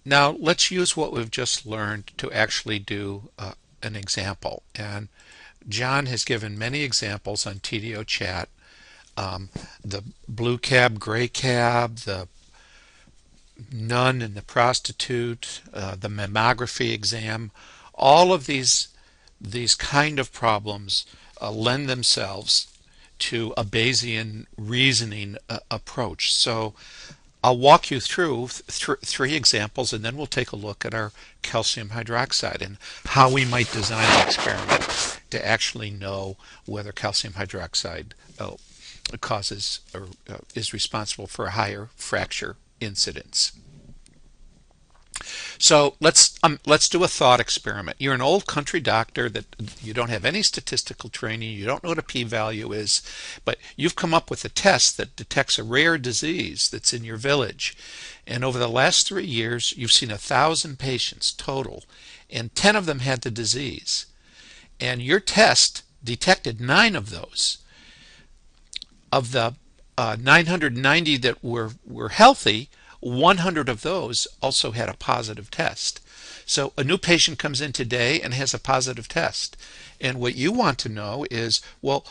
Now let's use what we've just learned to actually do an example. And John has given many examples on TDO chat. The blue cab, gray cab, the nun and the prostitute, the mammography exam, all of these kind of problems lend themselves to a Bayesian reasoning approach. So I'll walk you through three examples, and then we'll take a look at our calcium hydroxide and how we might design an experiment to actually know whether calcium hydroxide causes or is responsible for a higher fracture incidence. So let's do a thought experiment. You're an old country doctor that you don't have any statistical training, you don't know what a p-value is, but you've come up with a test that detects a rare disease that's in your village. And over the last 3 years, you've seen 1,000 patients total, and 10 of them had the disease. And your test detected 9 of those. Of the 990 that were healthy, 100 of those also had a positive test. So a new patient comes in today and has a positive test. And what you want to know is, well,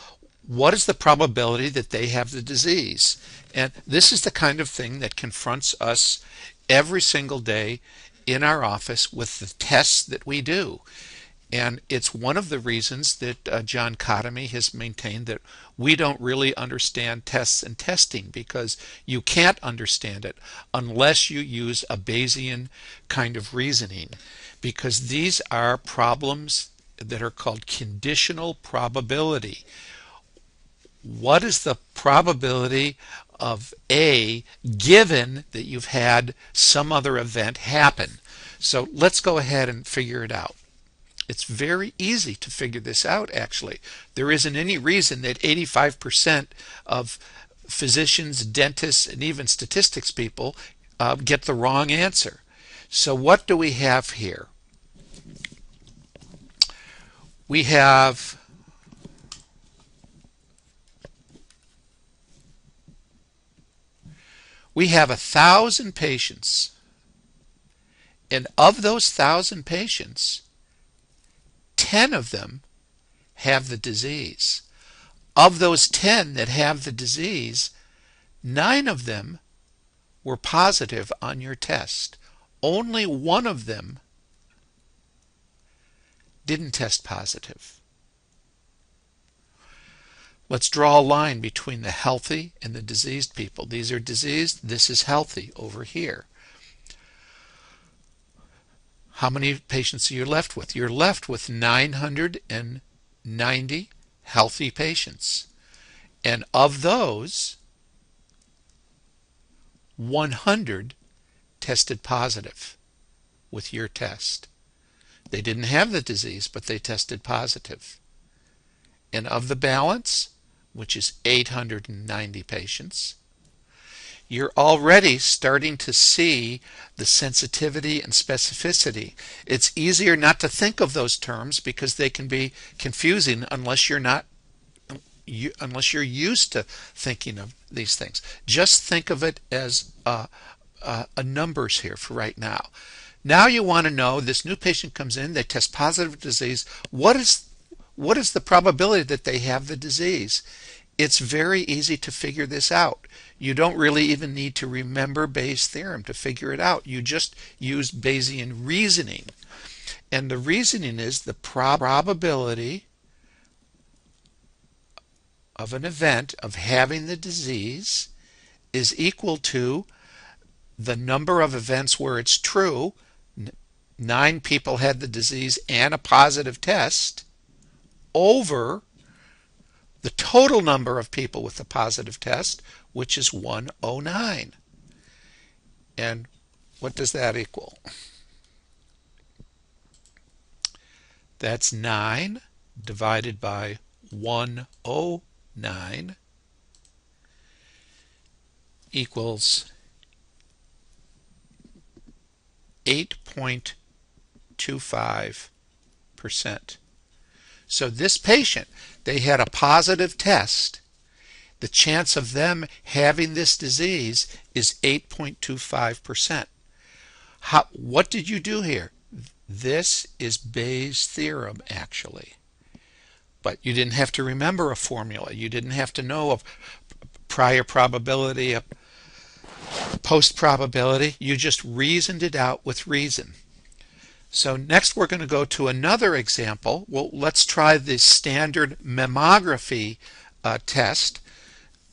what is the probability that they have the disease? And this is the kind of thing that confronts us every single day in our office with the tests that we do. And it's one of the reasons that John Cotomy has maintained that we don't really understand tests and testing, because you can't understand it unless you use a Bayesian kind of reasoning, because these are problems that are called conditional probability. What is the probability of A given that you've had some other event happen? So let's go ahead and figure it out. It's very easy to figure this out, actually. There isn't any reason that 85% of physicians, dentists, and even statistics people get the wrong answer. So what do we have here? We have we have 1,000 patients, and of those 1,000 patients, 10 of them have the disease. Of those 10 that have the disease, 9 of them were positive on your test. Only 1 of them didn't test positive. Let's draw a line between the healthy and the diseased people. These are diseased, this is healthy over here. How many patients are you left with? You're left with 990 healthy patients. And of those, 100 tested positive with your test. They didn't have the disease, but they tested positive. And of the balance, which is 890 patients, you're already starting to see the sensitivity and specificity. It's easier not to think of those terms because they can be confusing unless you're used to thinking of these things. Just think of it as numbers here for right now. Now you want to know, this new patient comes in, they test positive for disease. What is the probability that they have the disease? It's very easy to figure this out. You don't really even need to remember Bayes' theorem to figure it out. You just use Bayesian reasoning. And the reasoning is the probability of an event of having the disease is equal to the number of events where it's true, 9 people had the disease and a positive test, over the total number of people with a positive test, which is 109. And what does that equal? That's 9 divided by 109 equals 8.25%. So this patient, they had a positive test. The chance of them having this disease is 8.25%. What did you do here? This is Bayes' theorem, actually. But you didn't have to remember a formula. You didn't have to know a prior probability, a post probability. You just reasoned it out with reason. So next we're going to go to another example. Well, let's try the standard mammography test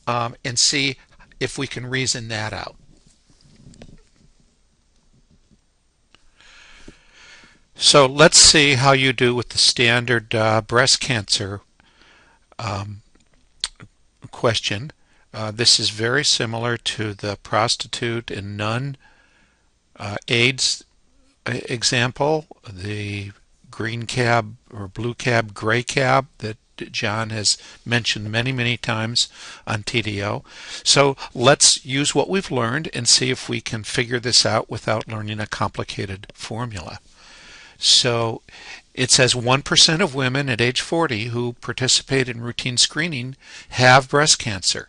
and see if we can reason that out. So let's see how you do with the standard breast cancer question. This is very similar to the prostitute and nun AIDS example, the green cab or blue cab, gray cab that John has mentioned many times on TDO. So let's use what we've learned and see if we can figure this out without learning a complicated formula. So it says 1% of women at age 40 who participate in routine screening have breast cancer.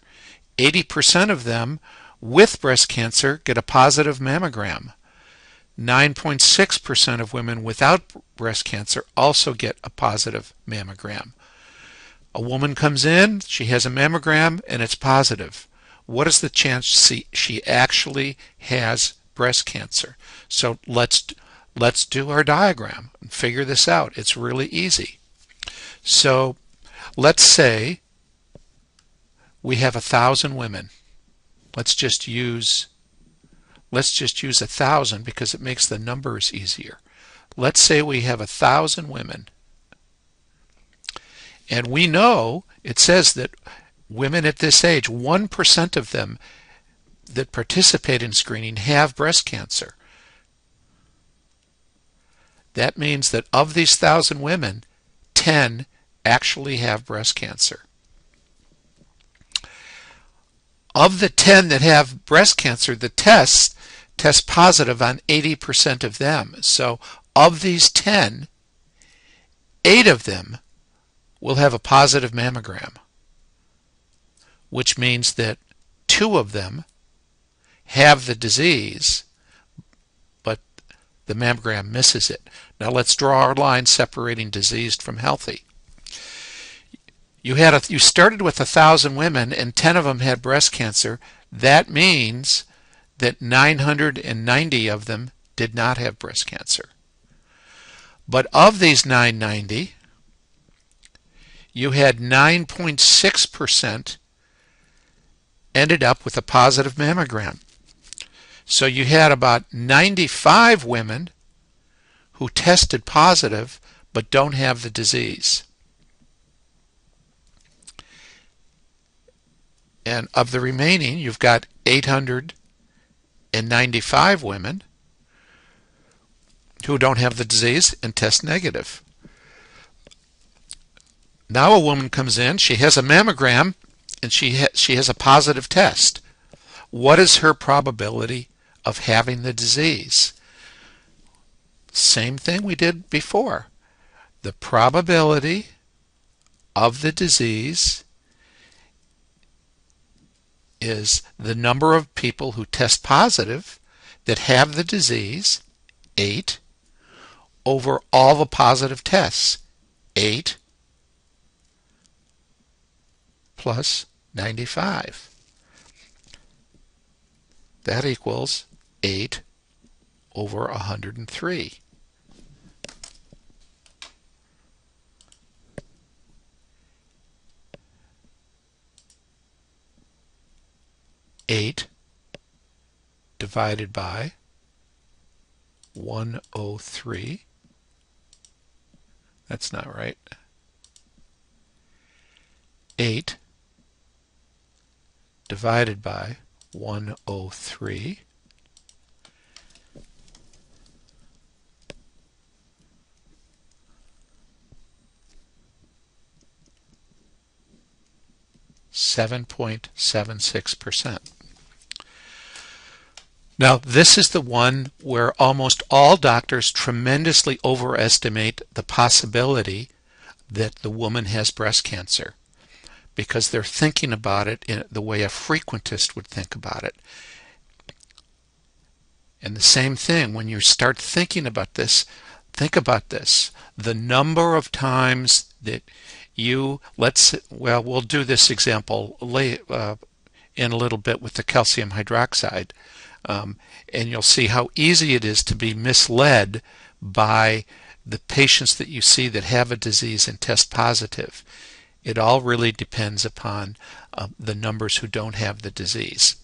80% of them with breast cancer get a positive mammogram. 9.6% of women without breast cancer also get a positive mammogram. A woman comes in, she has a mammogram, and it's positive. What is the chance she actually has breast cancer? So let's do our diagram and figure this out. It's really easy. So let's say we have 1,000 women. Let's just use 1,000 because it makes the numbers easier. Let's say we have 1,000 women. And we know it says that women at this age, 1% of them that participate in screening have breast cancer. That means that of these 1,000 women, 10 actually have breast cancer. Of the 10 that have breast cancer, the test positive on 80% of them. So of these 10, 8 of them will have a positive mammogram, which means that 2 of them have the disease, but the mammogram misses it. Now let's draw our line separating diseased from healthy. You started with 1,000 women and 10 of them had breast cancer. That means that 990 of them did not have breast cancer. But of these 990, you had 9.6% ended up with a positive mammogram. So you had about 95 women who tested positive but don't have the disease. And of the remaining, you've got 895 women who don't have the disease and test negative. Now a woman comes in, she has a mammogram, and she has a positive test. What is her probability of having the disease? Same thing we did before. The probability of the disease is the number of people who test positive that have the disease, 8, over all the positive tests, 8 plus 95. That equals 8 over 103. Eight divided by 103. That's not right. 8 divided by 103 . 7.76%. Now, this is the one where almost all doctors tremendously overestimate the possibility that the woman has breast cancer because they're thinking about it in the way a frequentist would think about it. And the same thing, when you start thinking about this, think about this. The number of times that we'll do this example in a little bit with the calcium hydroxide, and you'll see how easy it is to be misled by the patients that you see that have a disease and test positive. It all really depends upon the numbers who don't have the disease.